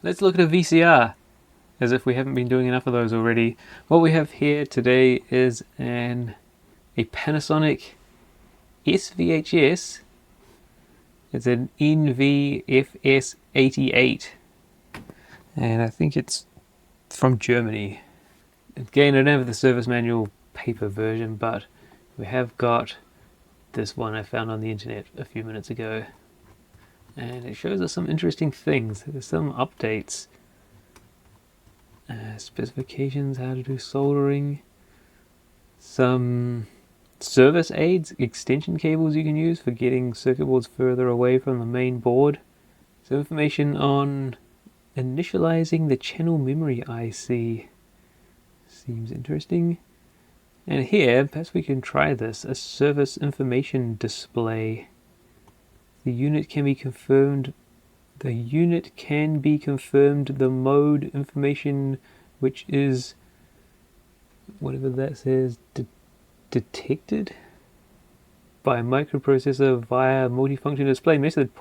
Let's look at a VCR, as if we haven't been doing enough of those already. What we have here today is a Panasonic S-VHS. It's an NV-FS88, and I think it's from Germany. Again, I don't have the service manual paper version, but we have got this one I found on the internet a few minutes ago, and it shows us some interesting things. There's some updates, specifications, how to do soldering, some service aids, extension cables you can use for getting circuit boards further away from the main board, some information on initializing the channel memory IC. Seems interesting. And here, perhaps we can try this, a service information display. The unit can be confirmed. The mode information, which is whatever that says, detected by microprocessor via multifunction display. Method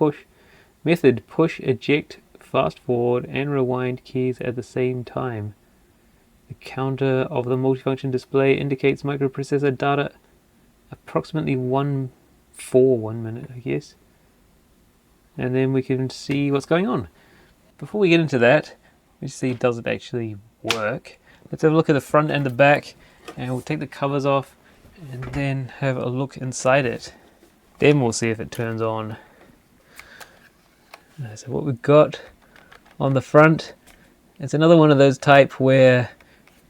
push, eject, fast forward, and rewind keys at the same time. The counter of the multifunction display indicates microprocessor data approximately 1 minute, I guess. And then we can see what's going on. Before we get into that, let's see, does it actually work? Let's have a look at the front and the back, and we'll take the covers off and then have a look inside it. Then we'll see if it turns on. So what we've got on the front, it's another one of those type where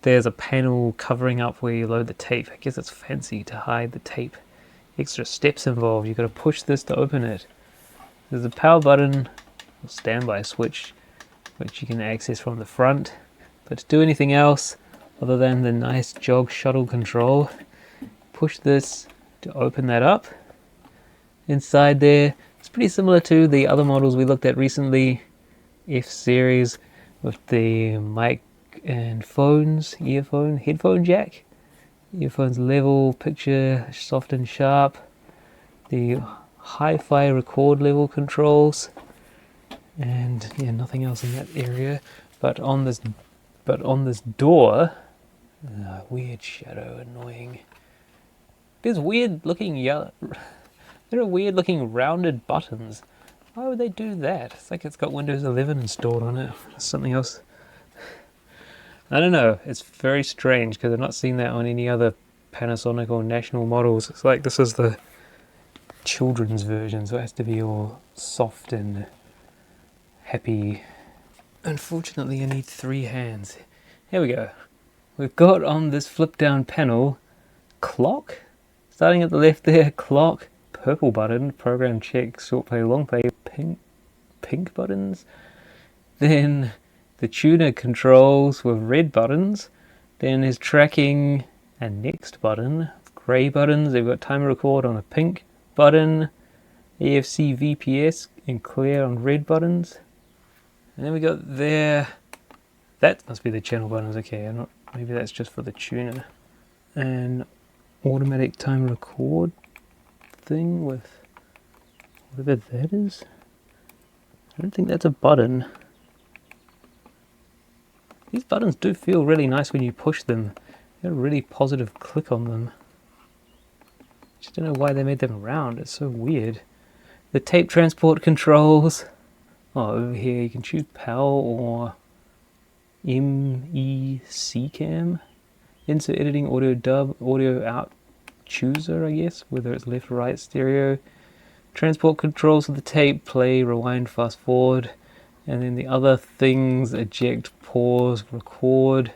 there's a panel covering up where you load the tape. I guess it's fancy to hide the tape. Extra steps involved. You've got to push this to open it. There's a power button, or standby switch, which you can access from the front. But to do anything else other than the nice jog shuttle control, push this to open that up. Inside there, it's pretty similar to the other models we looked at recently, F series, with the mic and headphone jack, earphones level, picture, soft and sharp, the hi-fi record level controls, and yeah, nothing else in that area. But on this door, weird shadow, annoying. There's weird looking yellow. There are weird looking rounded buttons. Why would they do that? It's like it's got Windows 11 installed on it. Something else. I don't know. It's very strange because I've not seen that on any other Panasonic or National models. It's like this is the children's version, so it has to be all soft and happy. Unfortunately, I need 3 hands. Here we go. We've got on this flip down panel clock. Starting at the left there, clock, purple button, program check, short play, long play, pink buttons. Then the tuner controls with red buttons. Then there's tracking and next button, grey buttons. They've got timer record on a pink button, EFC VPS and clear on red buttons. And then we got there, that must be the channel buttons. Okay, maybe that's just for the tuner. And automatic timer record thing with whatever that is. I don't think that's a button. These buttons do feel really nice when you push them. They have a really positive click on them. Just don't know why they made them round. It's so weird. The tape transport controls. Oh, over here you can choose PAL or MEC cam. Insert editing, audio dub, audio out chooser, I guess, whether it's left or right stereo. Transport controls for the tape, play, rewind, fast forward. And then the other things, eject, pause, record,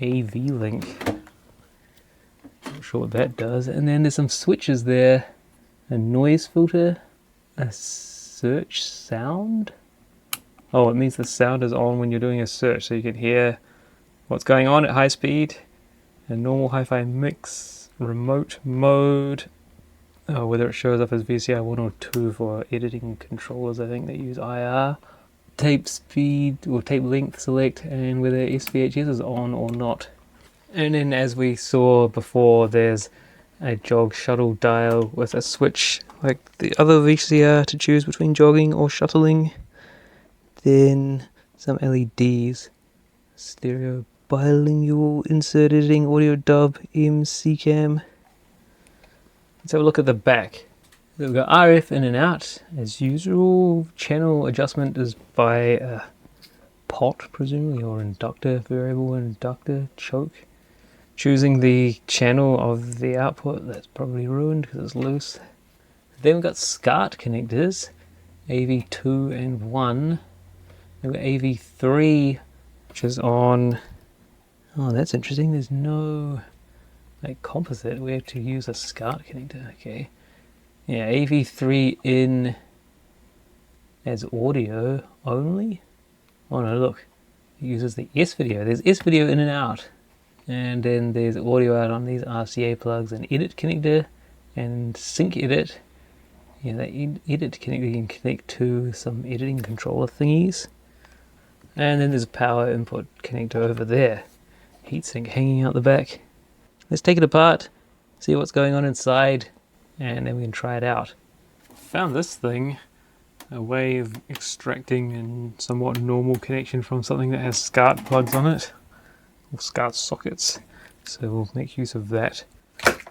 AV link. Not sure what that does. And then there's some switches there. A noise filter, a search sound. Oh, it means the sound is on when you're doing a search, so you can hear what's going on at high speed. A normal hi-fi mix, remote mode. Oh, whether it shows up as VCR 1 or 2 for editing controllers, I think they use IR. Tape speed or tape length select, and whether S-VHS is on or not. And then, as we saw before, there's a jog shuttle dial with a switch like the other VCR to choose between jogging or shuttling. Then some LEDs, stereo bilingual insert editing, audio dub, MC cam. Let's have a look at the back. So we've got RF in and out as usual. Channel adjustment is by a pot presumably, or inductor, variable inductor choke. Choosing the channel of the output, that's probably ruined because it's loose. Then we've got SCART connectors, AV2 and 1. Then we've got AV3, which is on, oh that's interesting, there's no like composite, we have to use a SCART connector, okay. Yeah, AV3 in as audio only. Oh no, look, it uses the S-video, there's S-video in and out. And then there's audio out on these RCA plugs, and edit connector and sync edit. Yeah, that edit connector you can connect to some editing controller thingies. And then there's a power input connector over there. Heatsink hanging out the back. Let's take it apart, see what's going on inside, and then we can try it out. Found this thing, a way of extracting a somewhat normal connection from something that has SCART plugs on it. Or SCART sockets, so we'll make use of that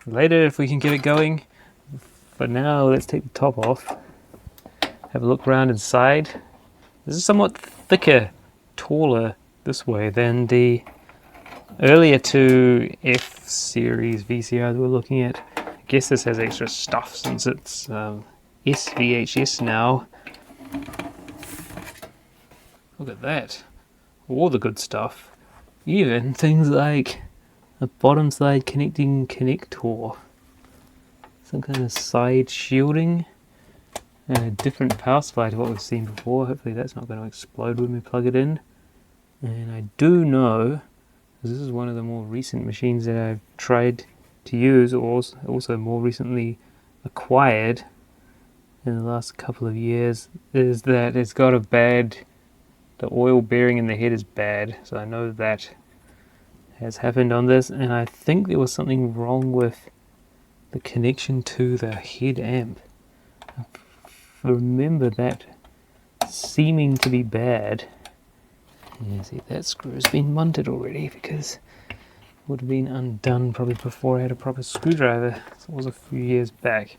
later if we can get it going. For now, let's take the top off, have a look around inside. This is somewhat thicker, taller this way than the earlier two F series VCRs we're looking at. I guess this has extra stuff since it's S-VHS now. Look at that, all the good stuff. Even things like a bottom side connecting connector, some kind of side shielding, and a different power supply to what we've seen before. Hopefully that's not going to explode when we plug it in. And I do know, this is one of the more recent machines that I've tried to use, or also more recently acquired in the last couple of years, is that it's got a bad, the oil bearing in the head is bad, so I know that has happened on this, and I think there was something wrong with the connection to the head amp. I remember that seeming to be bad. Yeah, see, that screw has been mounted already because it would have been undone probably before I had a proper screwdriver. So it was a few years back.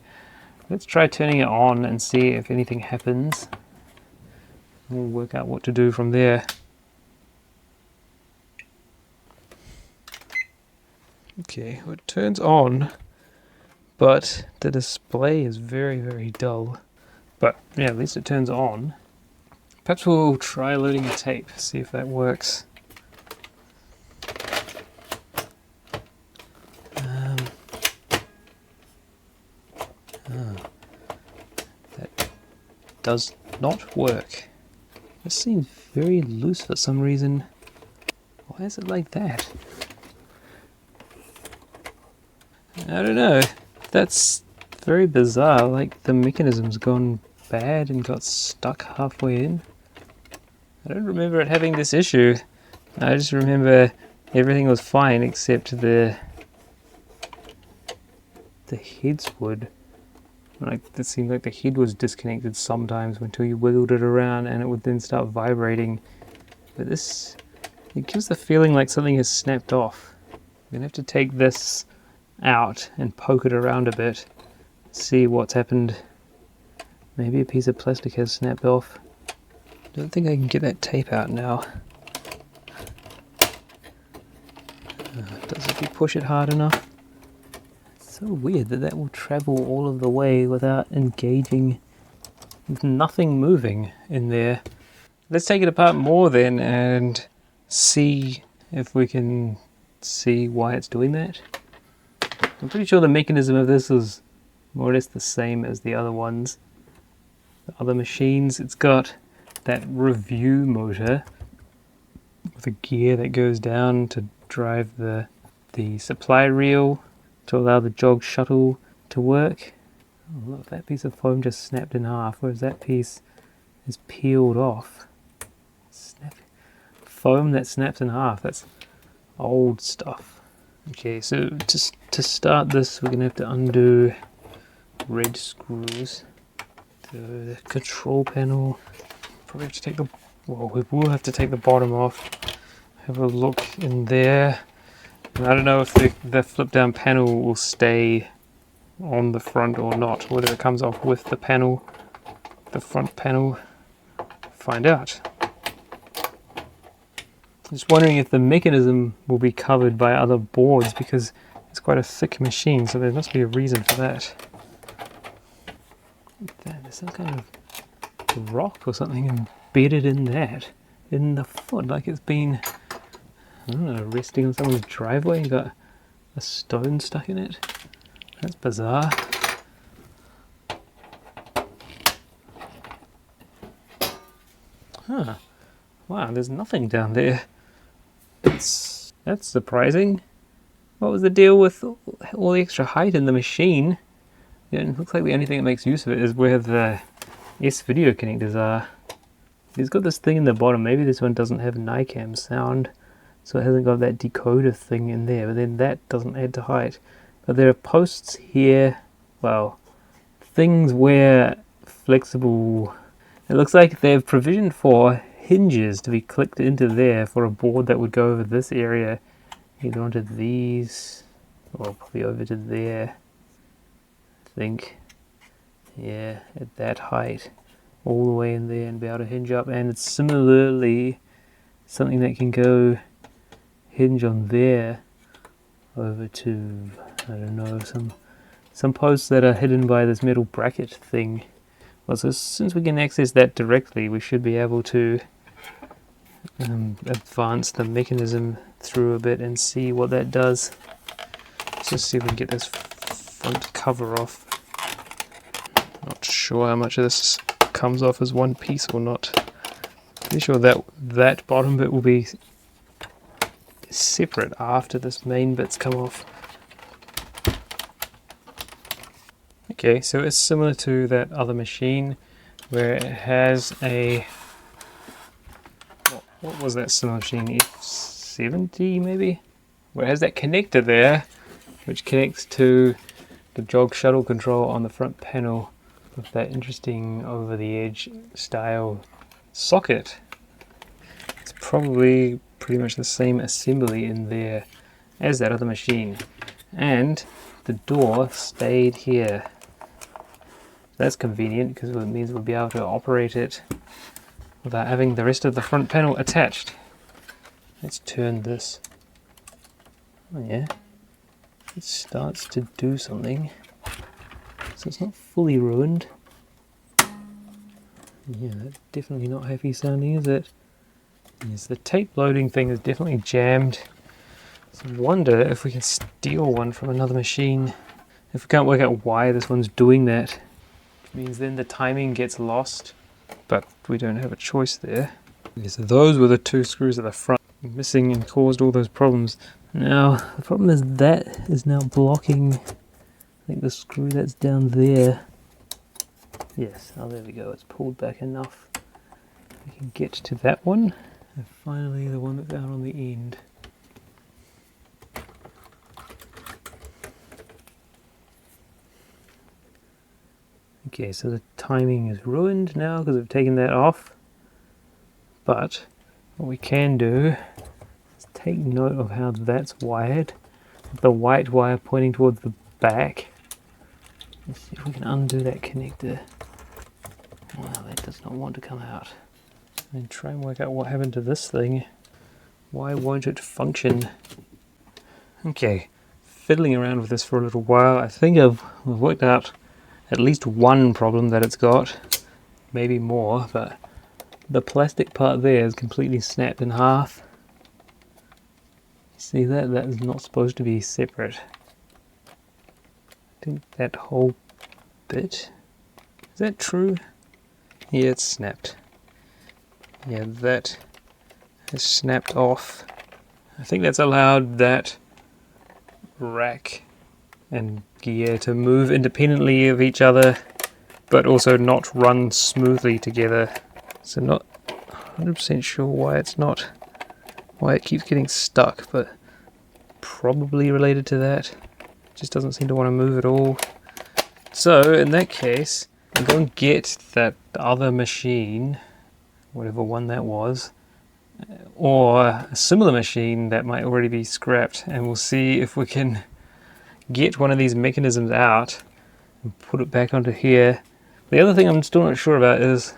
Let's try turning it on and see if anything happens. We'll work out what to do from there. Okay, well, it turns on, but the display is very, very dull. But yeah, at least it turns on. Perhaps we'll try loading a tape, see if that works. That does not work. This seems very loose for some reason. Why is it like that? I don't know. That's very bizarre. Like the mechanism's gone bad and got stuck halfway in. I don't remember it having this issue. I just remember everything was fine except the heads would. Like it seemed like the head was disconnected sometimes until you wiggled it around and it would then start vibrating. But this, it gives the feeling like something has snapped off. I'm gonna have to take this out and poke it around a bit, see what's happened. Maybe a piece of plastic has snapped off. Don't think I can get that tape out now. Does if you push it hard enough? It's so weird that that will travel all of the way without engaging, with nothing moving in there. Let's take it apart more then and see if we can see why it's doing that. I'm pretty sure the mechanism of this is more or less the same as the other ones. The other machines, it's got that review motor with a gear that goes down to drive the supply reel to allow the jog shuttle to work. Oh, look, that piece of foam just snapped in half, whereas that piece is peeled off. Foam that snaps in half, that's old stuff. Okay, so to start this, we're going to have to undo red screws. The control panel, probably have to take the Well, we will have to take the bottom off, have a look in there. And I don't know if the flip down panel will stay on the front or not, whether it comes off with the panel, the front panel. Find out. Just wondering if the mechanism will be covered by other boards, because it's quite a thick machine, so there must be a reason for that. There's some kind of rock or something embedded in that, in the foot, like it's been, I don't know, resting on someone's driveway and got a stone stuck in it. That's bizarre. Huh. Wow, there's nothing down there. That's surprising. What was the deal with all the extra height in the machine? Yeah, it looks like the only thing that makes use of it is where the S-video connectors are. It's got this thing in the bottom. Maybe this one doesn't have NICAM sound, so it hasn't got that decoder thing in there, but then that doesn't add to height. But there are posts here, well, things where flexible, it looks like they've provisioned for hinges to be clicked into there for a board that would go over this area, either onto these, or probably over to there, I think. Yeah, at that height, all the way in there and be able to hinge up. And it's similarly something that can go hinge on there over to, I don't know, some posts that are hidden by this metal bracket thing. Well, so since we can access that directly, we should be able to advance the mechanism through a bit and see what that does. Let's just see if we can get this front cover off. Not sure how much of this comes off as one piece or not. Pretty sure that bottom bit will be separate after this main bit's come off. Okay, so it's similar to that other machine where it has a, what was that similar machine, F70 maybe? Where it has that connector there, which connects to the jog shuttle control on the front panel with that interesting over the edge style socket. It's probably pretty much the same assembly in there as that other machine. And the door stayed here. That's convenient because it means we'll be able to operate it without having the rest of the front panel attached. Let's turn this. Oh yeah, it starts to do something. So it's not fully ruined. Yeah, that's definitely not happy sounding, is it? Yes, the tape loading thing is definitely jammed. So I wonder if we can steal one from another machine. If we can't work out why this one's doing that, which means then the timing gets lost, but we don't have a choice there. Okay, so those were the two screws at the front missing and caused all those problems. Now, the problem is that is now blocking, I think, the screw that's down there. Yes, oh there we go, it's pulled back enough. We can get to that one. And finally the one that's out on the end. Okay, so the timing is ruined now because I've taken that off. But what we can do is take note of how that's wired. The white wire pointing towards the back. Let's see if we can undo that connector. Wow, that does not want to come out. And try and work out what happened to this thing. Why won't it function? Okay, fiddling around with this for a little while, I think I've worked out at least one problem that it's got. Maybe more, but the plastic part there is completely snapped in half. See that? That is not supposed to be separate. I think that whole bit, is that true? Yeah, it's snapped. Yeah, that is snapped off. I think that's allowed that rack and gear to move independently of each other, but also not run smoothly together. So not 100% sure why it keeps getting stuck, but probably related to that. It just doesn't seem to want to move at all. So in that case, I'll go and get that other machine, whatever one that was, or a similar machine that might already be scrapped, and we'll see if we can get one of these mechanisms out and put it back onto here. The other thing I'm still not sure about is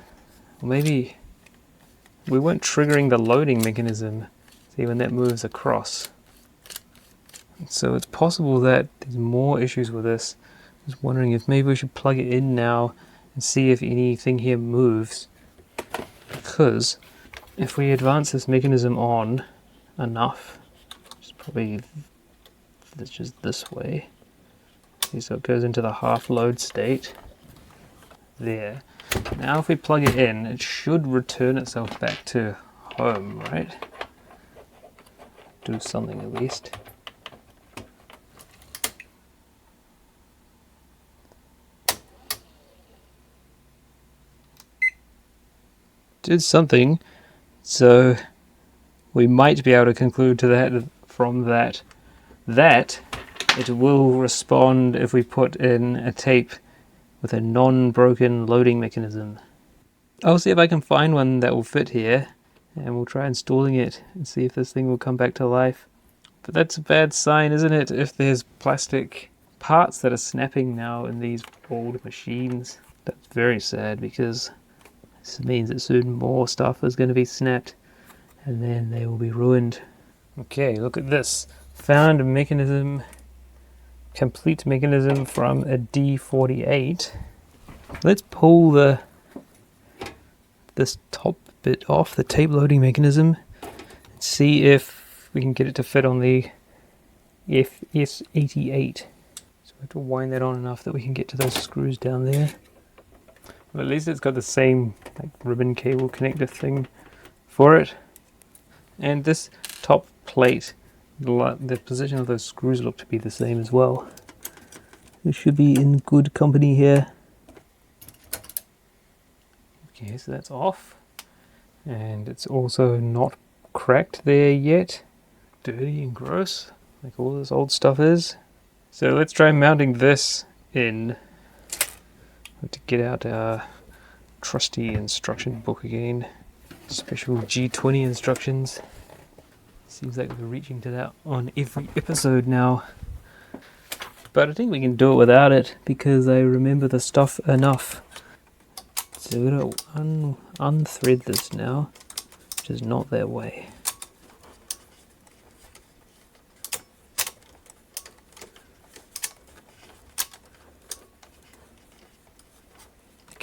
maybe we weren't triggering the loading mechanism, see, when that moves across. So it's possible that there's more issues with this. I was wondering if maybe we should plug it in now and see if anything here moves. Because if we advance this mechanism on enough, it's probably just this way. See, so it goes into the half load state. There. Now if we plug it in, it should return itself back to home, right? Do something at least. Did something, so we might be able to conclude to that from that it will respond if we put in a tape with a non-broken loading mechanism. I'll see if I can find one that will fit here, and we'll try installing it and see if this thing will come back to life. But that's a bad sign, isn't it, if there's plastic parts that are snapping now in these old machines. That's very sad, because this means that soon more stuff is going to be snapped and then they will be ruined. Okay, look at this. Found a mechanism, complete mechanism from a D48. Let's pull this top bit off, the tape loading mechanism, and see if we can get it to fit on the FS88. So we have to wind that on enough that we can get to those screws down there. But at least it's got the same like ribbon cable connector thing for it. And this top plate, the position of those screws look to be the same as well. We should be in good company here. Okay, so that's off. And it's also not cracked there yet. Dirty and gross, like all this old stuff is. So let's try mounting this in. To get out our trusty instruction book again. Special G20 instructions. Seems like we're reaching to that on every episode now. But I think we can do it without it because I remember the stuff enough. So we're going to unthread this now, which is not that way.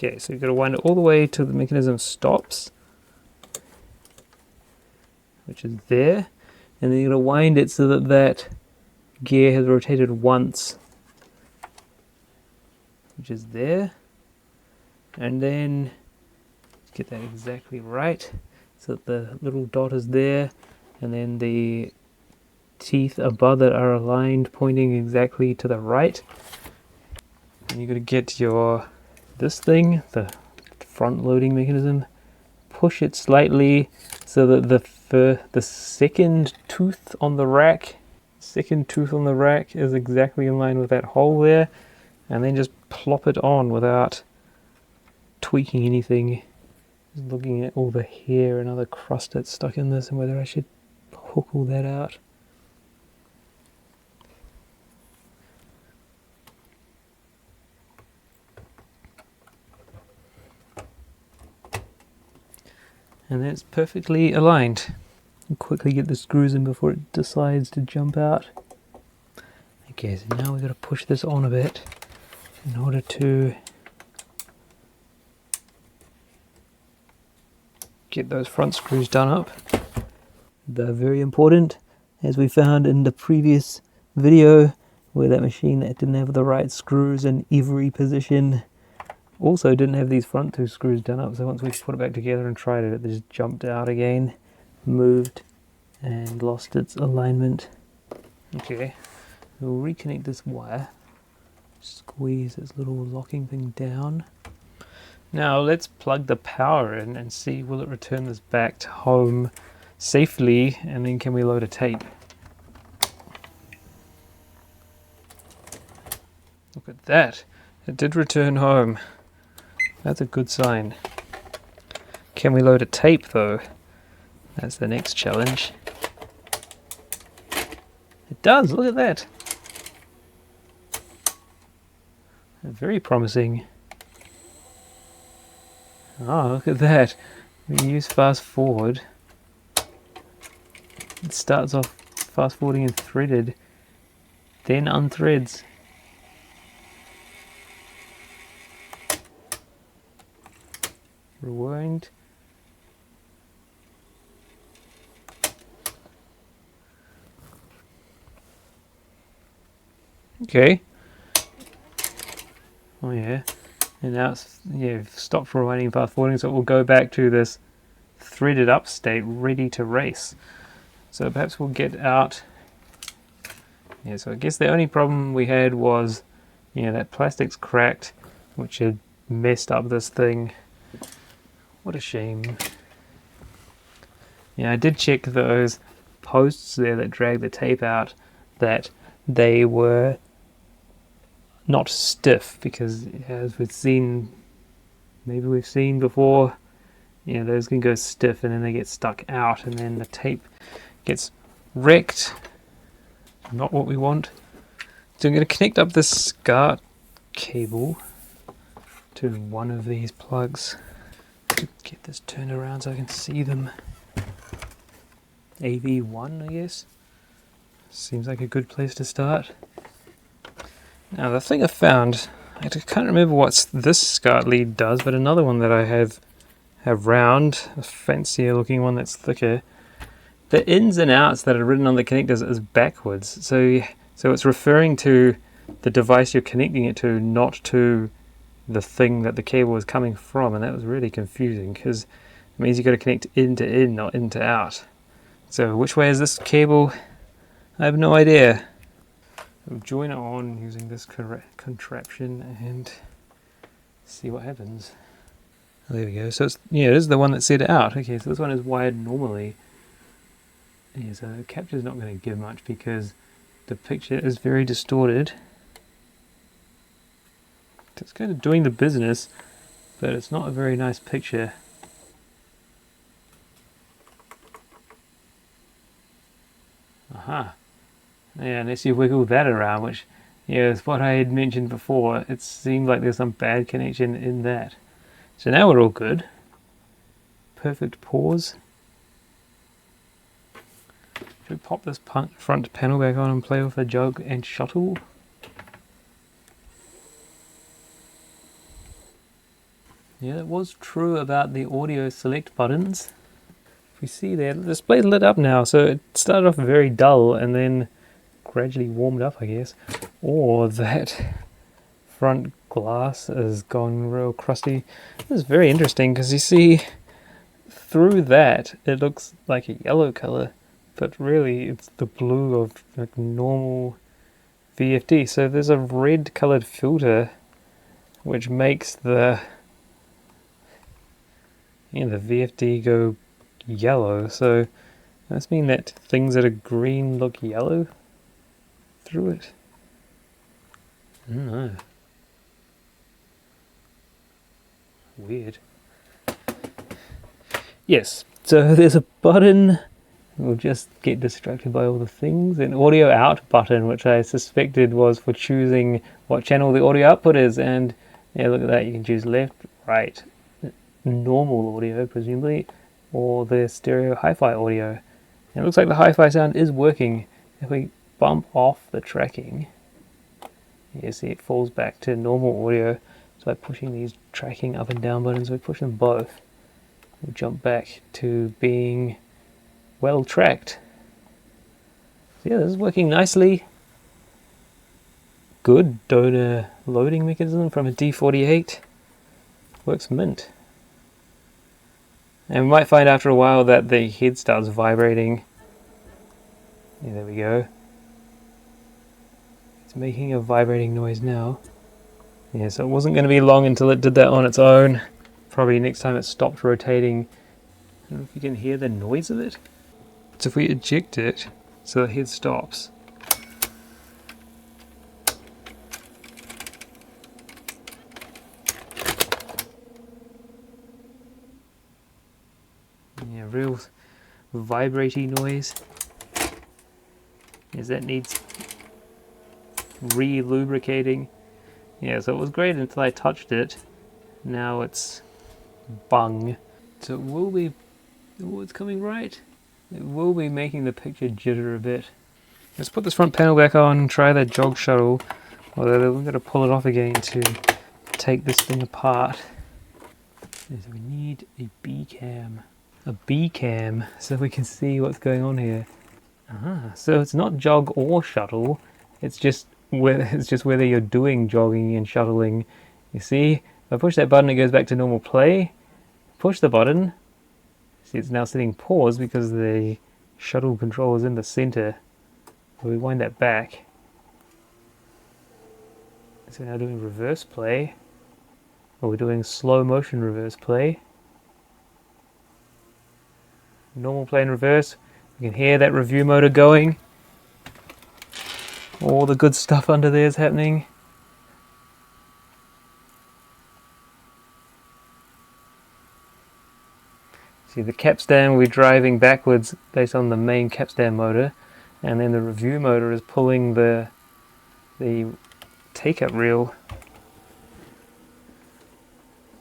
Okay, so you've got to wind it all the way till the mechanism stops, which is there, and then you've got to wind it so that that gear has rotated once, which is there, and then get that exactly right, so that the little dot is there, and then the teeth above it are aligned, pointing exactly to the right, and you've got to get your this thing, the front loading mechanism, push it slightly so that the second tooth on the rack is exactly in line with that hole there, and then just plop it on without tweaking anything. Just looking at all the hair and other crust that's stuck in this and whether I should hook all that out. And then it's perfectly aligned. And quickly get the screws in before it decides to jump out. Okay, so now we've got to push this on a bit in order to get those front screws done up. They're very important, as we found in the previous video where that machine that didn't have the right screws in every position also didn't have these front two screws done up, so once we put it back together and tried it, it just jumped out again, moved, and lost its alignment. Okay, we'll reconnect this wire, squeeze this little locking thing down. Now let's plug the power in and see will it return this back to home safely, and then can we load a tape. Look at that, it did return home. That's a good sign. Can we load a tape though? That's the next challenge. It does, look at that. Very promising. Oh, look at that. We use fast forward. It starts off fast forwarding and threaded, then unthreads. Rewind. Okay. Oh yeah. And now it's, yeah, stopped rewinding fast forwarding, so it will go back to this threaded up state, ready to race. So perhaps we'll get out. Yeah, so I guess the only problem we had was, yeah, that plastic's cracked, which had messed up this thing. What a shame. Yeah, I did check those posts there that drag the tape out, that they were not stiff, because as we've seen, maybe we've seen before, yeah, those can go stiff and then they get stuck out and then the tape gets wrecked. Not what we want. So I'm going to connect up this SCART cable to one of these plugs. Get this turned around so I can see them. AV1, I guess. Seems like a good place to start. Now the thing I found, I can't remember what this SCART lead does, but another one that I have round, a fancier looking one that's thicker, the ins and outs that are written on the connectors is backwards. So it's referring to the device you're connecting it to, not to the thing that the cable is coming from, and that was really confusing because it means you've got to connect in to in, not in to out. So which way is this cable? I have no idea. We'll join it on using this contraption and see what happens. Oh, there we go. So it's, yeah, it is the one that said out. Okay, so this one is wired normally. Yeah, so the capture's not going to give much because the picture is very distorted. It's kind of doing the business, but it's not a very nice picture. Aha. Yeah, unless you wiggle that around, which, yeah, is what I had mentioned before. It seemed like there's some bad connection in that. So now we're all good. Perfect pause. Should we pop this front panel back on and play with the jug and shuttle? Yeah, that was true about the audio select buttons. If we see there, the display's lit up now, so it started off very dull and then gradually warmed up, I guess. Or that front glass has gone real crusty. This is very interesting because you see through that it looks like a yellow color, but really it's the blue of like normal VFD. So there's a red colored filter which makes the VFD go yellow. So that's mean that things that are green look yellow through it. I don't know. Weird. Yes, so there's a button. We'll just get distracted by all the things. An audio out button, which I suspected was for choosing what channel the audio output is. And yeah, look at that. You can choose left, right, normal audio, presumably, or the stereo hi-fi audio. And it looks like the hi-fi sound is working. If we bump off the tracking, you see it falls back to normal audio. So by pushing these tracking up and down buttons, we push them both, we'll jump back to being well tracked. So yeah, this is working nicely. Good donor loading mechanism from a D48. Works mint. And we might find after a while that the head starts vibrating. Yeah, there we go. It's making a vibrating noise now. Yeah, so it wasn't going to be long until it did that on its own. Probably next time it stopped rotating. I don't know if you can hear the noise of it. So if we eject it, so the head stops. vibrating noise. Yes, that needs re-lubricating. Yeah, so it was great until I touched it. Now it's bung. So it will be, oh, it's coming right. It will be making the picture jitter a bit. Let's put this front panel back on and try that jog shuttle. Although we're going to pull it off again to take this thing apart. So we need a B-cam. A B-cam, so we can see what's going on here. So it's not jog or shuttle. It's just whether you're doing jogging and shuttling. You see, if I push that button, it goes back to normal play. Push the button. See, it's now sitting pause because the shuttle control is in the center. So we wind that back. So we're now doing reverse play. Or we're doing slow motion reverse play. Normal play in reverse. You can hear that review motor going. All the good stuff under there is happening. See, the capstan will be driving backwards based on the main capstan motor, and then the review motor is pulling the take-up reel.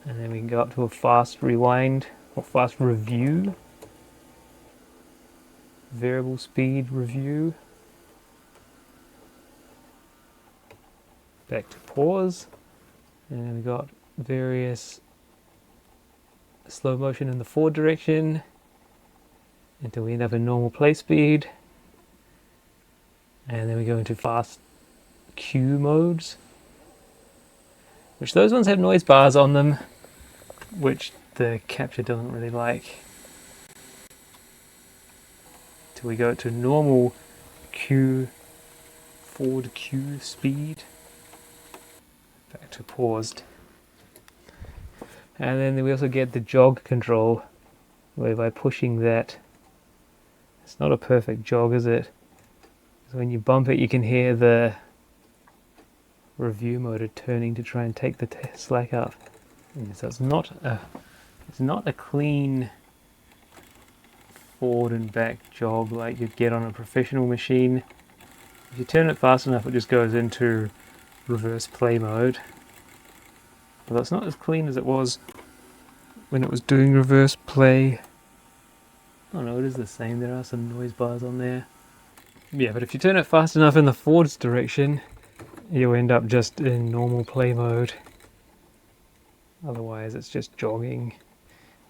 And then we can go up to a fast rewind or fast review. Variable speed review. Back to pause. And then we got various slow motion in the forward direction until we end up in normal play speed. And then we go into fast cue modes, which those ones have noise bars on them, which the capture doesn't really like. Till we go to normal cue, forward cue speed. Back to paused. And then we also get the jog control, where by pushing that, it's not a perfect jog, is it? So when you bump it, you can hear the review motor turning to try and take the slack up. And so it's not a clean forward and back jog like you'd get on a professional machine. If you turn it fast enough, it just goes into reverse play mode. Although it's not as clean as it was when it was doing reverse play. Oh no, it is the same. There are some noise bars on there. Yeah, but if you turn it fast enough in the forwards direction, you'll end up just in normal play mode. Otherwise it's just jogging.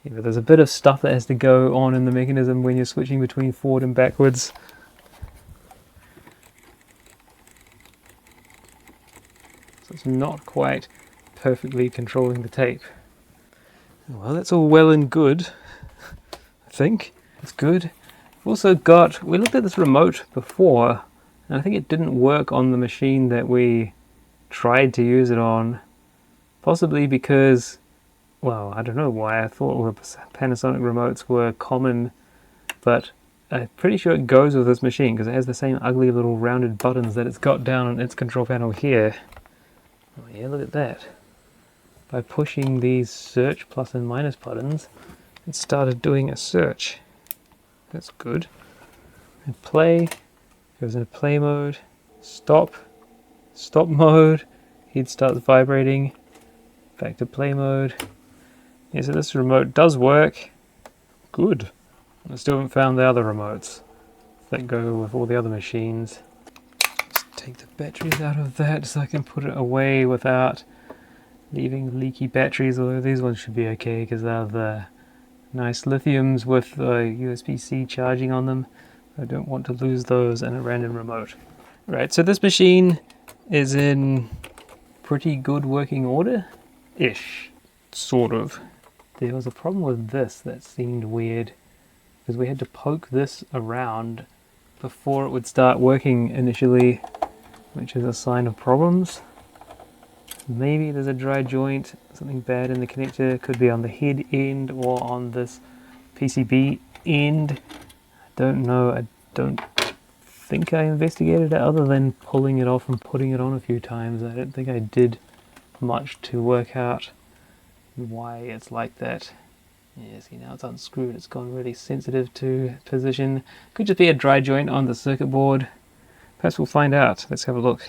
Yeah, but there's a bit of stuff that has to go on in the mechanism when you're switching between forward and backwards. So it's not quite perfectly controlling the tape. Well, that's all well and good. I think it's good. We've also got, we looked at this remote before, and I think it didn't work on the machine that we tried to use it on. Possibly because, well, I don't know why I thought Panasonic remotes were common, but I'm pretty sure it goes with this machine because it has the same ugly little rounded buttons that it's got down on its control panel here. Oh yeah, look at that. By pushing these search plus and minus buttons, it started doing a search. That's good. And play, goes into play mode, stop mode, it starts vibrating, back to play mode. Yeah, so this remote does work. Good. I still haven't found the other remotes that go with all the other machines. Just take the batteries out of that so I can put it away without leaving leaky batteries, although these ones should be okay because they're the nice lithiums with USB-C charging on them. I don't want to lose those in a random remote. Right, so this machine is in pretty good working order-ish, sort of. There was a problem with this that seemed weird because we had to poke this around before it would start working initially, which is a sign of problems. Maybe there's a dry joint, something bad in the connector, could be on the head end or on this PCB end. I don't know, I don't think I investigated it other than pulling it off and putting it on a few times. I don't think I did much to work out why it's like that. Yeah, see now it's unscrewed, it's gone really sensitive to position. Could just be a dry joint on the circuit board. Perhaps we'll find out. Let's have a look.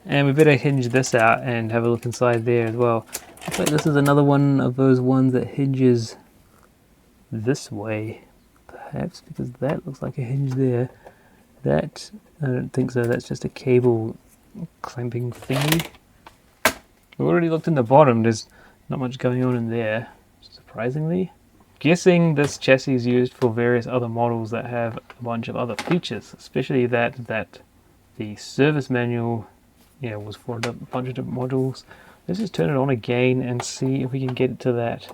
And we better hinge this out and have a look inside there as well. Looks like this is another one of those ones that hinges this way. Perhaps because that looks like a hinge there. That, I don't think so, that's just a cable clamping thingy. We've already looked in the bottom, there's not much going on in there, surprisingly. Guessing this chassis is used for various other models that have a bunch of other features, especially that the service manual, yeah, was for a bunch of different models. Let's just turn it on again and see if we can get it to that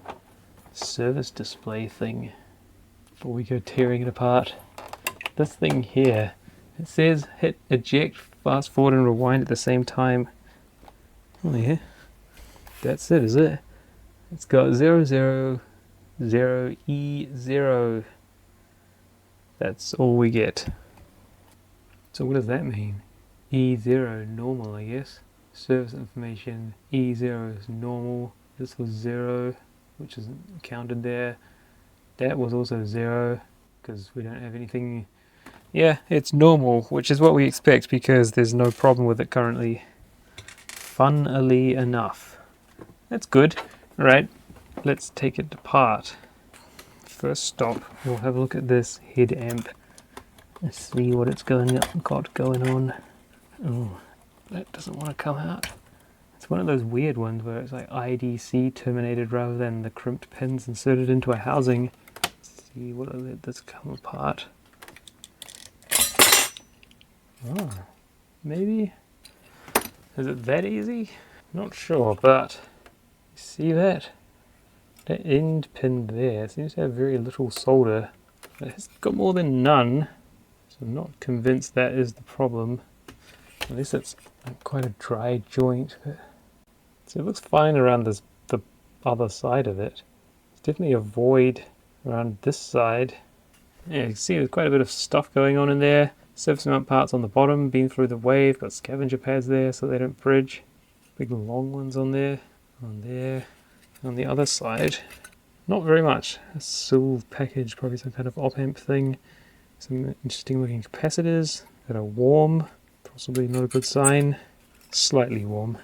service display thing before we go tearing it apart. This thing here, it says hit eject, fast forward and rewind at the same time. Oh yeah, that's it, is it? It's got 000E0. That's all we get. So what does that mean? E0 normal, I guess. Service information, E0 is normal. This was 0, which isn't counted there. That was also 0, because we don't have anything. Yeah, it's normal, which is what we expect because there's no problem with it currently. Funnily enough. That's good. Alright, let's take it apart. First stop, we'll have a look at this head amp. Let's see what it's got going on. Oh, that doesn't want to come out. It's one of those weird ones where it's like IDC terminated rather than the crimped pins inserted into a housing. Let's see, what let this come apart. Oh, maybe? Is it that easy? Not sure, but you see that? That end pin there seems to have very little solder. It's got more than none, so I'm not convinced that is the problem. Unless it's quite a dry joint. So it looks fine around the other side of it. There's definitely a void around this side. Yeah, you can see there's quite a bit of stuff going on in there. Surface mount parts on the bottom, been through the wave, got scavenger pads there so they don't bridge. Big long ones on there, on the other side. Not very much. A sealed package, probably some kind of op-amp thing. Some interesting looking capacitors that are warm, possibly not a good sign. Slightly warm.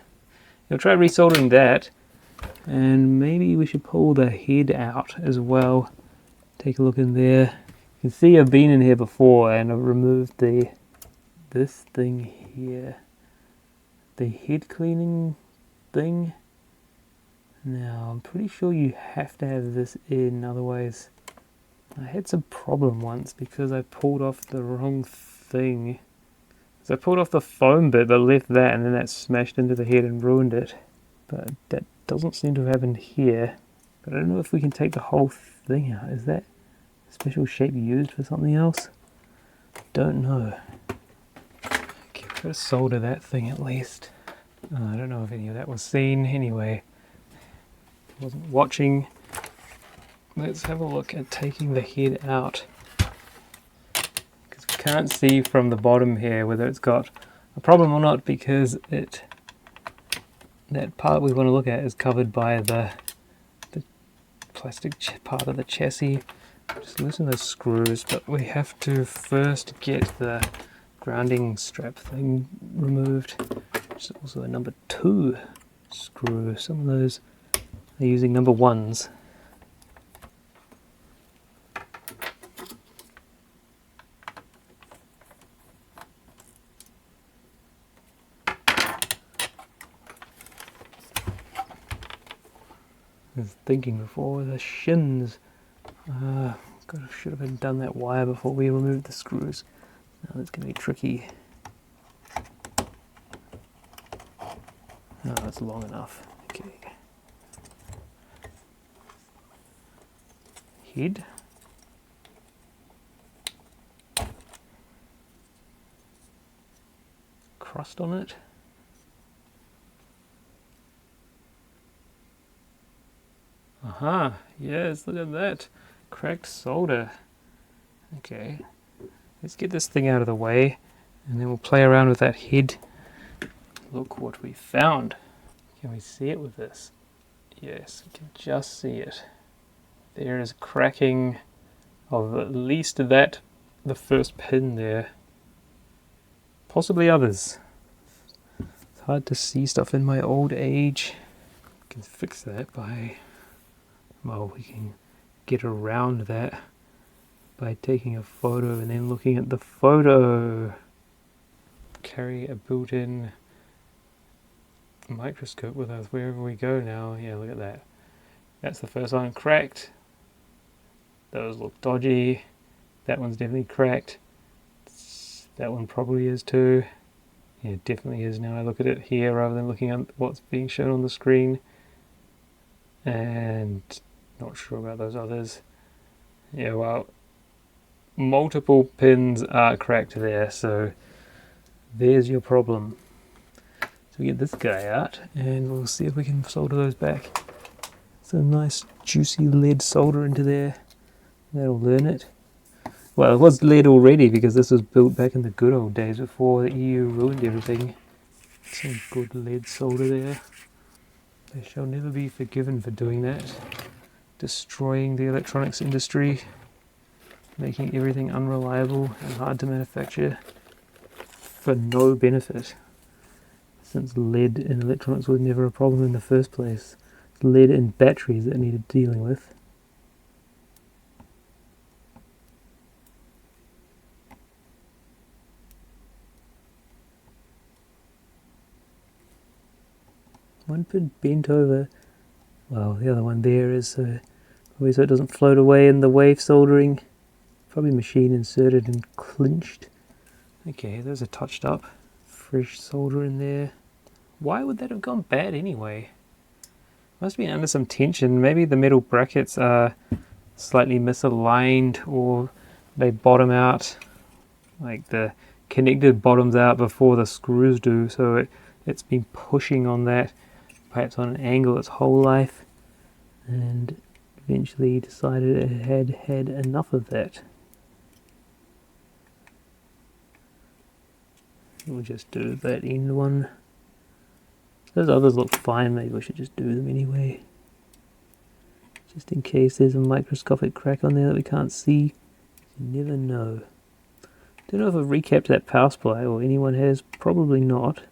We'll try resoldering that, and maybe we should pull the head out as well. Take a look in there. You can see I've been in here before and I've removed this thing here, the head cleaning thing. Now I'm pretty sure you have to have this in, otherwise I had some problem once because I pulled off the wrong thing. So I pulled off the foam bit but left that, and then that smashed into the head and ruined it. But that doesn't seem to have happened here. But I don't know if we can take the whole thing out. Is that special shape used for something else? Don't know. Okay, we've got to solder that thing at least. I don't know if any of that was seen. Anyway, I wasn't watching. Let's have a look at taking the head out. Because we can't see from the bottom here whether it's got a problem or not, because that part we want to look at is covered by the plastic part of the chassis. Just loosen those screws, but we have to first get the grounding strap thing removed, which is also a number 2 screw. Some of those are using number 1s. I was thinking before, the shins. Should have done that wire before we removed the screws. Now that's going to be tricky. No, that's long enough. Okay. Head. Crust on it. Aha, yes, look at that. Cracked solder. Okay, let's get this thing out of the way and then we'll play around with that head. Look what we found. Can we see it with this? Yes, you can just see it. There is cracking of at least the first pin there. Possibly others. It's hard to see stuff in my old age. We can fix that by, well, we can get around that by taking a photo and then looking at the photo. Carry a built-in microscope with us wherever we go now. Yeah, look at that. That's the first one cracked. Those look dodgy. That one's definitely cracked. That one probably is too. Yeah, it definitely is now I look at it here rather than looking at what's being shown on the screen. And not sure about those others. Yeah, well, multiple pins are cracked there, so there's your problem. So we get this guy out and we'll see if we can solder those back. It's a nice juicy lead solder into there. That'll learn it. Well, it was lead already because this was built back in the good old days before the EU ruined everything. Some good lead solder there. They shall never be forgiven for doing that. Destroying the electronics industry. Making everything unreliable and hard to manufacture. For no benefit. Since lead in electronics was never a problem in the first place. It's lead in batteries that needed dealing with. One pin bent over. Well, the other one there is probably so it doesn't float away in the wave soldering. Probably machine inserted and clinched. Okay, those are touched up. Fresh solder in there. Why would that have gone bad anyway? Must be under some tension. Maybe the metal brackets are slightly misaligned or they bottom out. Like the connector bottoms out before the screws do, so it's been pushing on that, perhaps on an angle its whole life, and eventually decided it had had enough of that. We'll just do that end one. Those others look fine, maybe we should just do them anyway. Just in case there's a microscopic crack on there that we can't see. You never know. Don't know if I've recapped that power supply, or anyone has. Probably not,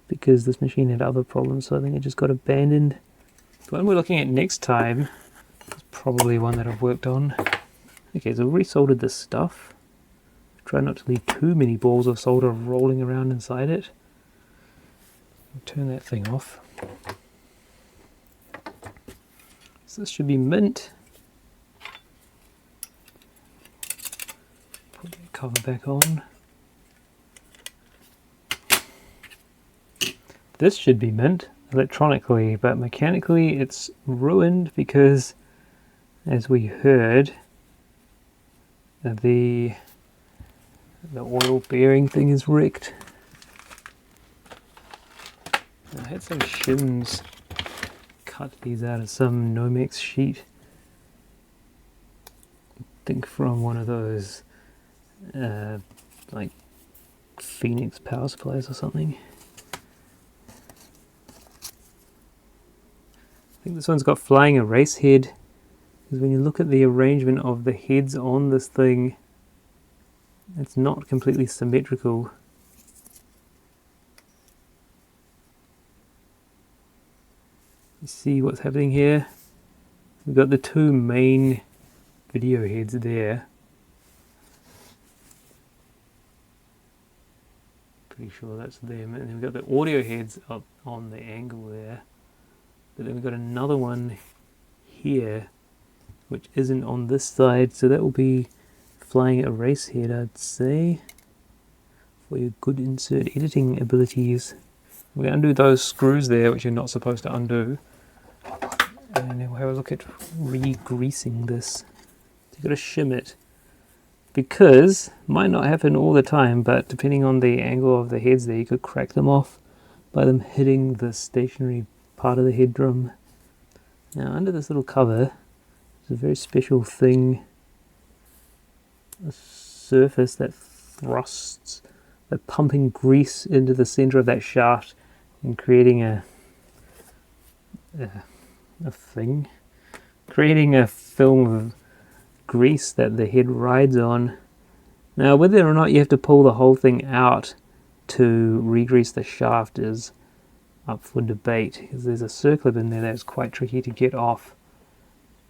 because this machine had other problems, so I think it just got abandoned. The one we're looking at next time is probably one that I've worked on. Okay, so we resoldered this stuff. Try not to leave too many balls of solder rolling around inside it. Turn that thing off. So this should be mint. Put that cover back on. This should be mint electronically, but mechanically it's ruined because, as we heard, the oil bearing thing is wrecked. I had some shims cut these out of some Nomex sheet. I think from one of those like Phoenix power supplies or something. I think this one's got flying erase head, because when you look at the arrangement of the heads on this thing, it's not completely symmetrical. You see what's happening here? We've got the two main video heads there. Pretty sure that's them. And then we've got the audio heads up on the angle there. But then we've got another one here, which isn't on this side, so that will be flying erase head, I'd say, for your good insert editing abilities. We're going to undo those screws there, which you're not supposed to undo. And then we'll have a look at re-greasing this. So you've got to shim it, because it might not happen all the time, but depending on the angle of the heads there, you could crack them off by them hitting the stationary part of the head drum. Now under this little cover, there's a very special thing, a surface that thrusts the pumping grease into the center of that shaft and creating a a thing, creating a film of grease that the head rides on. Now whether or not you have to pull the whole thing out to re-grease the shaft is up for debate, because there's a circlip in there that's quite tricky to get off,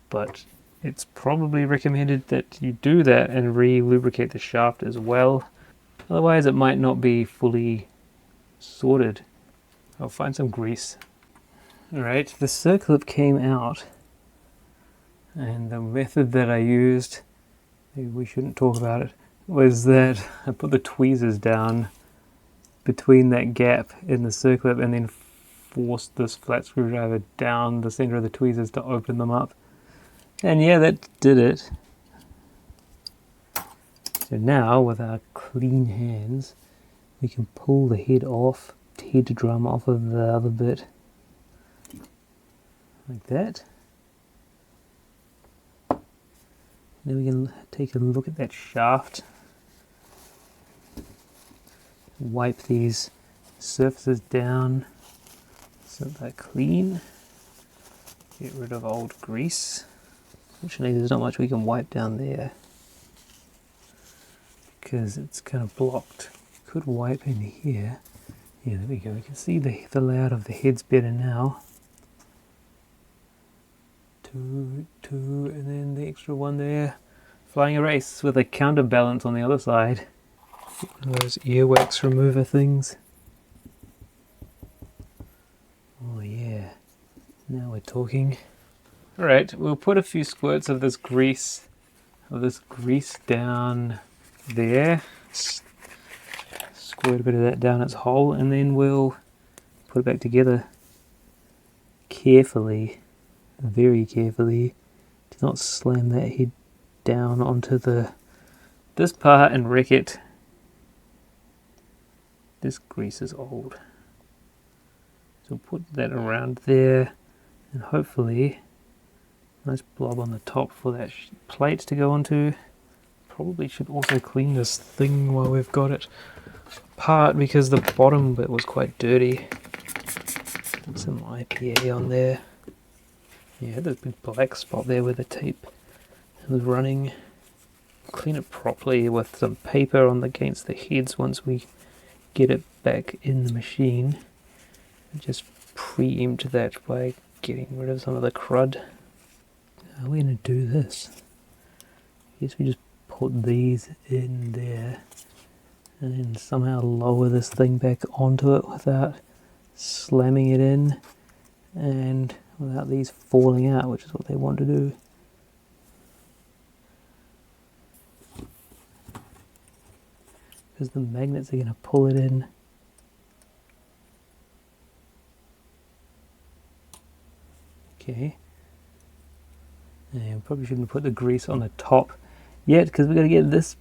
but it's probably recommended that you do that and re-lubricate the shaft as well, otherwise it might not be fully sorted. I'll find some grease. Alright, the circlip came out, and the method that I used, maybe we shouldn't talk about it, was that I put the tweezers down between that gap in the circlip and then forced this flat screwdriver down the center of the tweezers to open them up. And yeah, that did it. So now, with our clean hands, we can pull the head drum off of the other bit. Like that. Then we can take a look at that shaft. Wipe these surfaces down so they're clean. Get rid of old grease. Fortunately, there's not much we can wipe down there because it's kind of blocked. Could wipe in here. Yeah, there we go. We can see the layout of the heads better now. Two, and then the extra one there. Flying erase with a counterbalance on the other side. One of those earwax remover things. Oh yeah, now we're talking. Alright, we'll put a few squirts of this grease down there. Squirt a bit of that down its hole, and then we'll put it back together carefully, very carefully. Do not slam that head down onto this part and wreck it. This grease is old. So put that around there, and hopefully nice blob on the top for that plate to go onto. Probably should also clean this thing while we've got it apart, because the bottom bit was quite dirty. Some IPA on there. Yeah, there's a big black spot there where the tape was running. Clean it properly with some paper against the heads once we get it back in the machine. Just preempt that by getting rid of some of the crud. How are we going to do this? I guess we just put these in there and then somehow lower this thing back onto it without slamming it in and without these falling out, which is what they want to do. Because the magnets are going to pull it in. Okay. And probably shouldn't put the grease on the top yet, because we've got to get this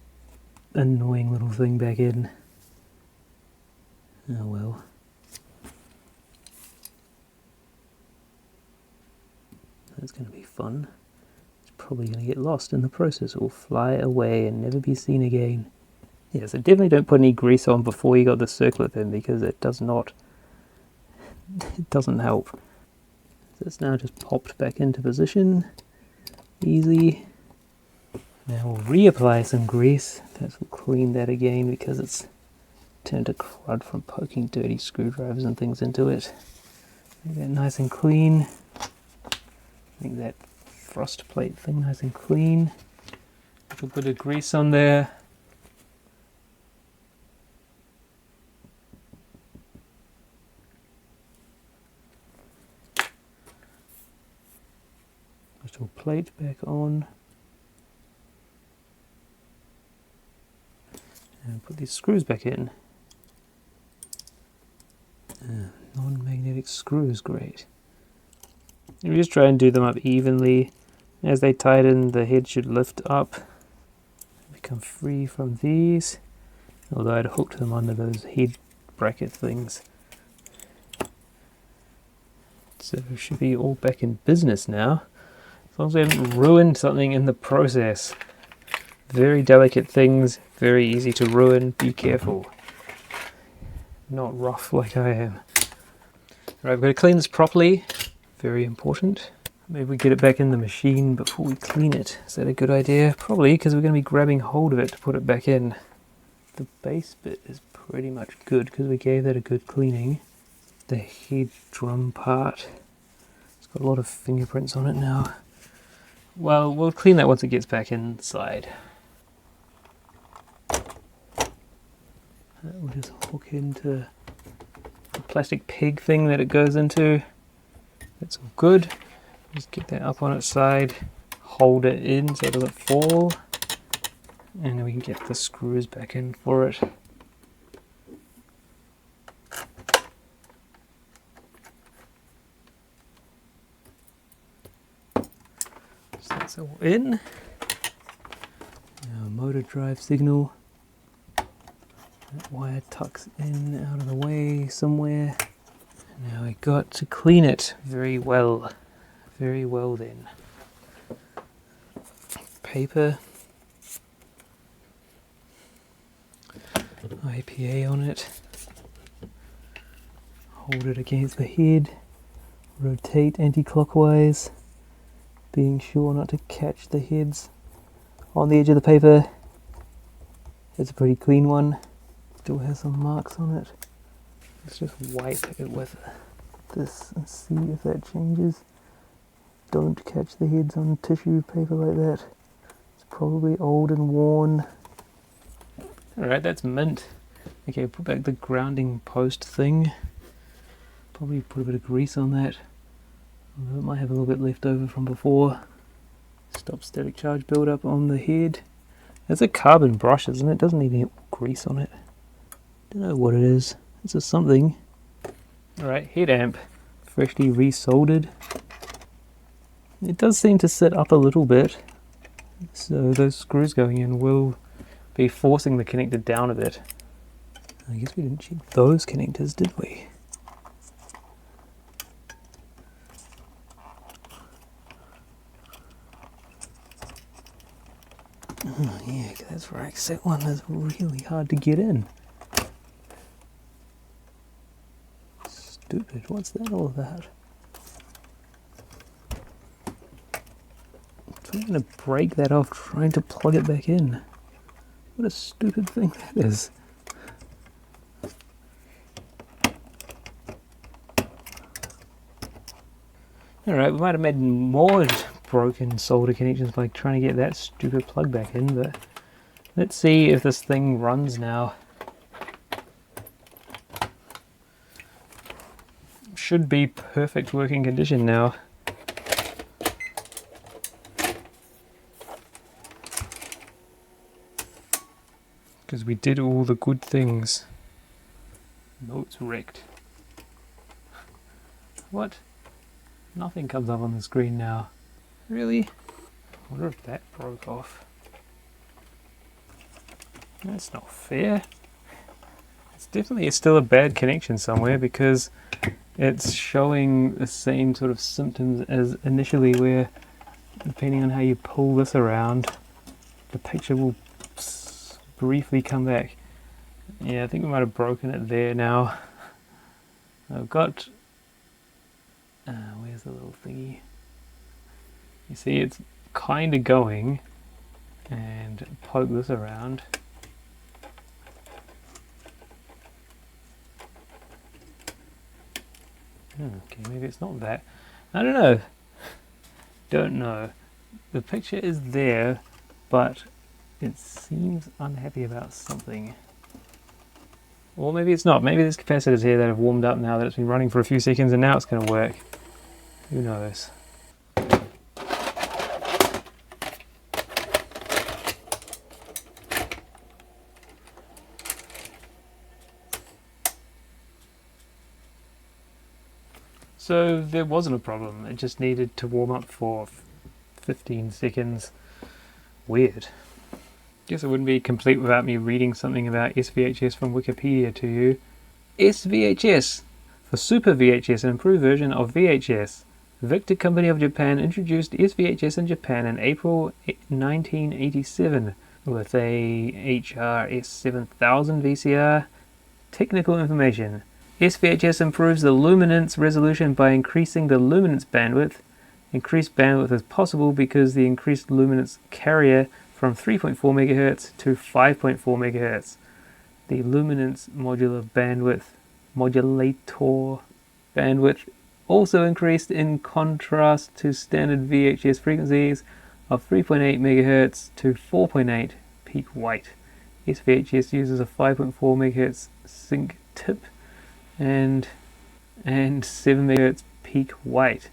annoying little thing back in. Oh well. That's going to be fun. It's probably going to get lost in the process or fly away and never be seen again. Yeah, so definitely don't put any grease on before you got the circlip in, because it doesn't help. So it's now just popped back into position. Easy. Now we'll reapply some grease. That will clean that again, because it's turned to crud from poking dirty screwdrivers and things into it. Make that nice and clean. Make that thrust plate thing nice and clean. A little bit of grease on there. Little plate back on. And put these screws back in. Non-magnetic screws, great. And we just try and do them up evenly. As they tighten, the head should lift up, become free from these. Although I'd hooked them under those head bracket things. So it should be all back in business now. As long as we haven't ruined something in the process. Very delicate things, very easy to ruin. Be careful. Not rough like I am. Right, we've got to clean this properly. Very important. Maybe we get it back in the machine before we clean it. Is that a good idea? Probably, because we're going to be grabbing hold of it to put it back in. The base bit is pretty much good because we gave that a good cleaning. The head drum part, it's got a lot of fingerprints on it now. Well, we'll clean that once it gets back inside. That will just hook into the plastic peg thing that it goes into. That's all good. Just get that up on its side, hold it in so it doesn't fall, and then we can get the screws back in for it. So that's all in. Now motor drive signal. That wire tucks in out of the way somewhere. Now we got to clean it very well. Very well then. Paper. IPA on it. Hold it against the head. Rotate anti-clockwise. Being sure not to catch the heads on the edge of the paper. It's a pretty clean one. Still has some marks on it. Let's just wipe it with this and see if that changes. Don't catch the heads on tissue paper like that. It's probably old and worn. Alright, that's mint. Okay, put back the grounding post thing. Probably put a bit of grease on that. Although it might have a little bit left over from before. Stop static charge build-up on the head. It's a carbon brush, isn't it? It doesn't need any grease on it. Don't know what it is. It's just something. Alright, head amp. Freshly resoldered. It does seem to sit up a little bit, so those screws going in will be forcing the connector down a bit. I guess we didn't check those connectors, did we? Oh yeah, that's right, that one is really hard to get in. Stupid, what's that all about? I'm going to break that off trying to plug it back in. What a stupid thing that is. Alright, we might have made more broken solder connections by trying to get that stupid plug back in, but let's see if this thing runs now. Should be perfect working condition now. Because we did all the good things. No, it's wrecked. What? Nothing comes up on the screen now. Really? I wonder if that broke off. That's not fair. It's definitely still a bad connection somewhere because it's showing the same sort of symptoms as initially, where depending on how you pull this around, the picture will briefly come back. Yeah, I think we might have broken it there now. I've got... where's the little thingy? You see it's kind of going, and poke this around. Okay, maybe it's not that. I don't know. Don't know. The picture is there, but it seems unhappy about something. Or maybe it's not. Maybe there's capacitors here that have warmed up now that it's been running for a few seconds and now it's going to work. Who knows? So there wasn't a problem. It just needed to warm up for 15 seconds. Weird. Guess it wouldn't be complete without me reading something about S-VHS from Wikipedia to you. S-VHS for Super VHS, an improved version of VHS. Victor Company of Japan introduced S-VHS in Japan in April 1987 with a HRS7000 VCR. Technical information. S-VHS improves the luminance resolution by increasing the luminance bandwidth. Increased bandwidth is possible because the increased luminance carrier from 3.4 MHz to 5.4 MHz. The luminance modulator bandwidth also increased in contrast to standard VHS frequencies of 3.8 MHz to 4.8 peak white. S-VHS uses a 5.4 MHz sync tip and 7 MHz peak white.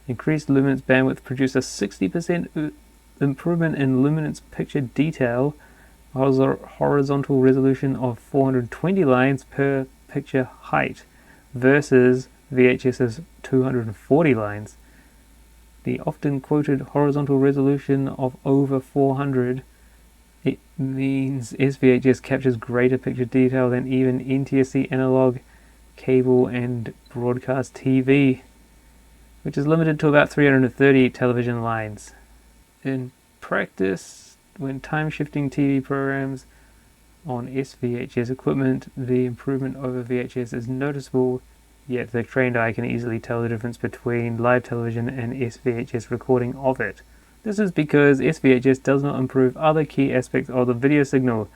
Increased luminance bandwidth produced a 60% improvement in luminance picture detail, horizontal resolution of 420 lines per picture height versus VHS's 240 lines. The often quoted horizontal resolution of over 400, it means S-VHS captures greater picture detail than even NTSC analog, cable and broadcast TV, which is limited to about 330 television lines. In practice, when time-shifting TV programs on S-VHS equipment, the improvement over VHS is noticeable, yet the trained eye can easily tell the difference between live television and S-VHS recording of it. This is because S-VHS does not improve other key aspects of the video signal,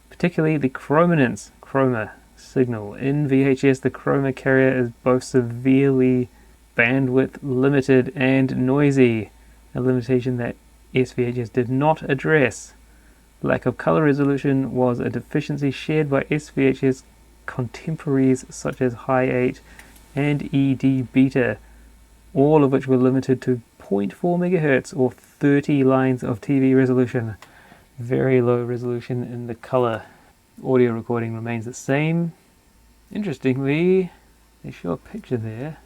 particularly the chroma signal. In VHS, the chroma carrier is both severely bandwidth limited and noisy, a limitation that S-VHS did not address. Lack of color resolution was a deficiency shared by S-VHS contemporaries such as Hi8 and ED Beta, all of which were limited to 0.4 MHz or 30 lines of TV resolution. Very low resolution in the color. Audio recording remains the same. Interestingly, they show a picture there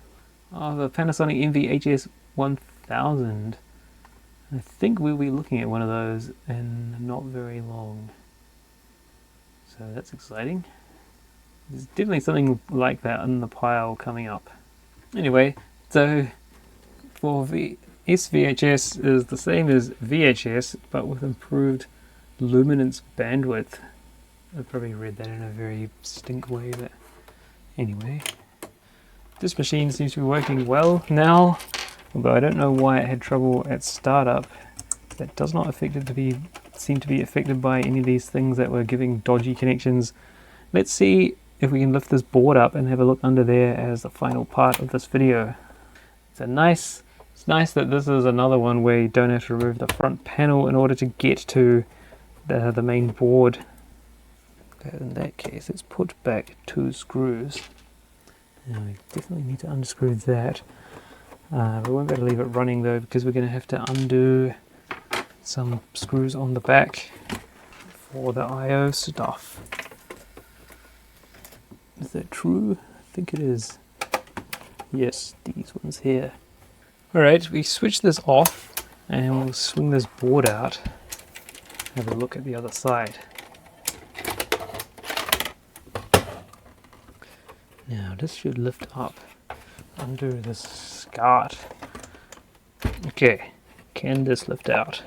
of a Panasonic NV-FS88 1000. I think we'll be looking at one of those in not very long. So that's exciting. There's definitely something like that in the pile coming up. Anyway, so for S-VHS is the same as VHS, but with improved luminance bandwidth. I probably read that in a very stink way, but anyway. This machine seems to be working well now, although I don't know why it had trouble at startup. That does not seem to be affected by any of these things that were giving dodgy connections. Let's see if we can lift this board up and have a look under there as the final part of this video. It's nice that this is another one where you don't have to remove the front panel in order to get to the main board. But in that case, let's put back 2 screws. Now we definitely need to unscrew that. We won't be able to leave it running though, because we're going to have to undo some screws on the back for the I/O stuff. Is that true? I think it is. Yes, these ones here. Alright, we switch this off and we'll swing this board out. Have a look at the other side. Now this should lift up under this skirt. Okay, can this lift out?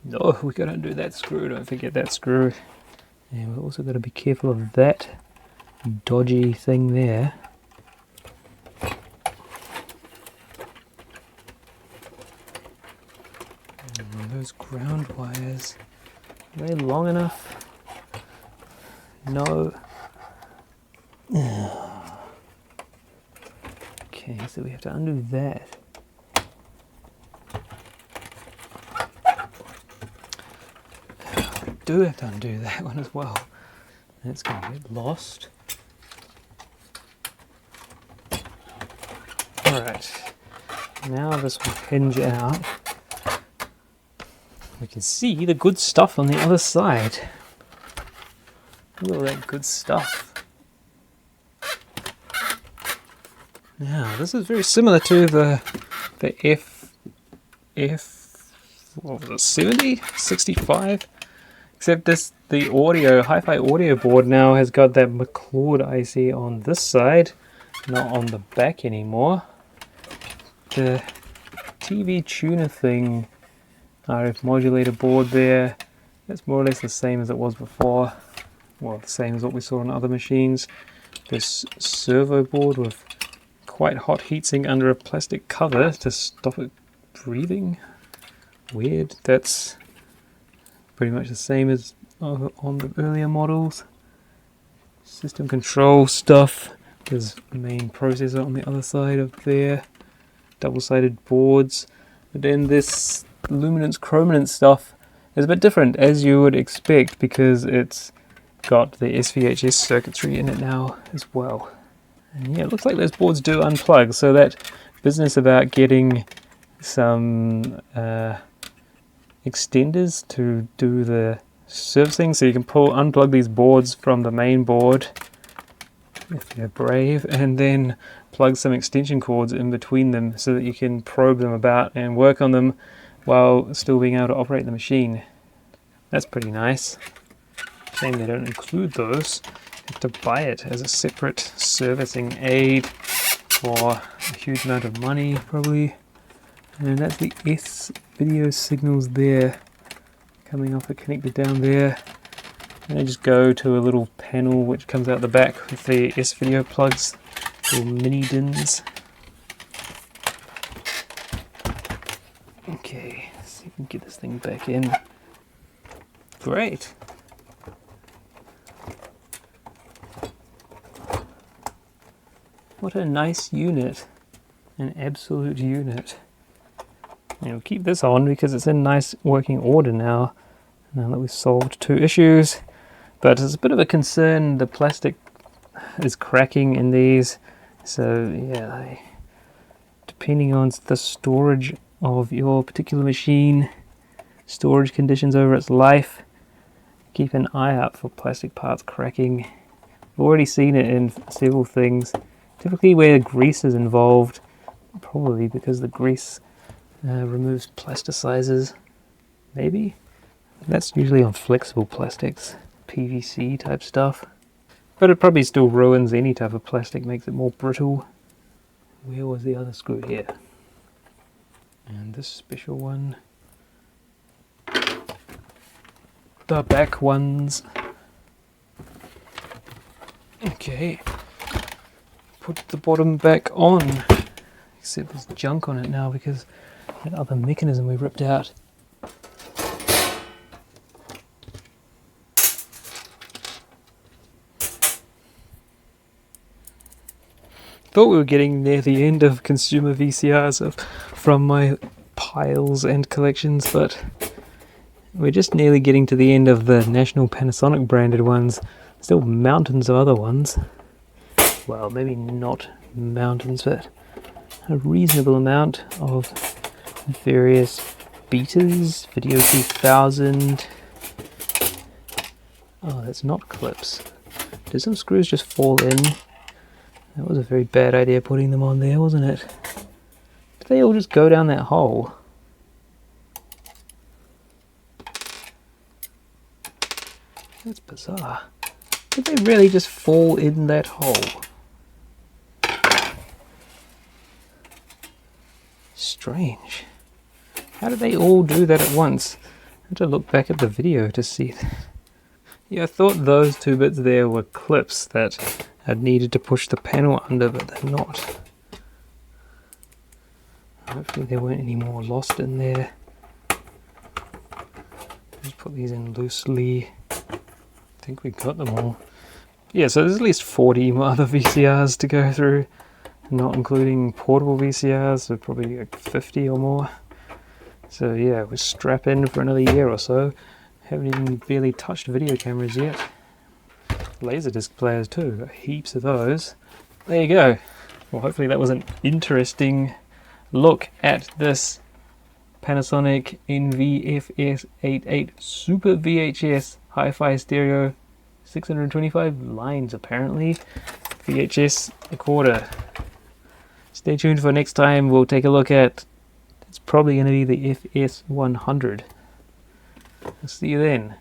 No, we gotta undo that screw, don't forget that screw. And we've also got to be careful of that dodgy thing there. And those ground wires, are they long enough? No. Okay, so we have to undo that. We do have to undo that one as well. That's going to get lost. Alright, now this will hinge out. We can see the good stuff on the other side. Look at all that good stuff. Now, this is very similar to the what was it, 70? 65? Except the audio, hi-fi audio board now has got that McClord IC on this side, not on the back anymore. The TV tuner thing, RF modulator board there, that's more or less the same as it was before. Well, the same as what we saw on other machines. This servo board with quite hot heatsink under a plastic cover to stop it breathing. Weird. That's pretty much the same as on the earlier models. System control stuff. There's the main processor on the other side of there. Double-sided boards. But then this luminance chrominance stuff is a bit different, as you would expect, because it's got the S-VHS circuitry in it now as well. And yeah, it looks like those boards do unplug, so that business about getting some extenders to do the servicing, so you can unplug these boards from the main board if you're brave, and then plug some extension cords in between them so that you can probe them about and work on them while still being able to operate the machine. That's pretty nice. Shame they don't include those. You have to buy it as a separate servicing aid for a huge amount of money probably. And that's the S video signals there coming off a connector down there. And they just go to a little panel which comes out the back with the S video plugs, little mini DINs. Okay, let's see if we can get this thing back in. Great. What a nice unit. An absolute unit. And we'll keep this on because it's in nice working order now that we've solved 2 issues. But it's a bit of a concern, the plastic is cracking in these, so yeah, depending on the storage of your particular machine, storage conditions over its life, keep an eye out for plastic parts cracking. I've already seen it in several things, typically where grease is involved, probably because the grease removes plasticizers, maybe? That's usually on flexible plastics. PVC type stuff, but it probably still ruins any type of plastic, makes it more brittle. Where was the other screw? Here. And this special one, the back ones. Okay, put the bottom back on, except there's junk on it now because that other mechanism we ripped out. Thought we were getting near the end of consumer VCRs from my piles and collections, but we're just nearly getting to the end of the National Panasonic branded ones. Still mountains of other ones. Well, maybe not mountains, but a reasonable amount of various betas. Video 2000. Oh, that's not clips. Did some screws just fall in? That was a very bad idea putting them on there, wasn't it? Did they all just go down that hole? That's bizarre. Did they really just fall in that hole? Strange. How did they all do that at once? I had to look back at the video to see that. Yeah, I thought those 2 bits there were clips that I'd needed to push the panel under, but they're not. Hopefully there weren't any more lost in there. Just put these in loosely. I think we got them all. Yeah, so there's at least 40 other VCRs to go through, not including portable VCRs, so probably like 50 or more. So yeah, we're strapped in for another year or so. Haven't even barely touched video cameras yet. Laserdisc players too, got heaps of those. There you go. Well, hopefully that was an interesting look at this Panasonic NV-FS88 Super VHS Hi-Fi Stereo, 625 lines apparently, VHS recorder. Stay tuned for next time. We'll take a look at, it's probably going to be the FS100. I'll see you then.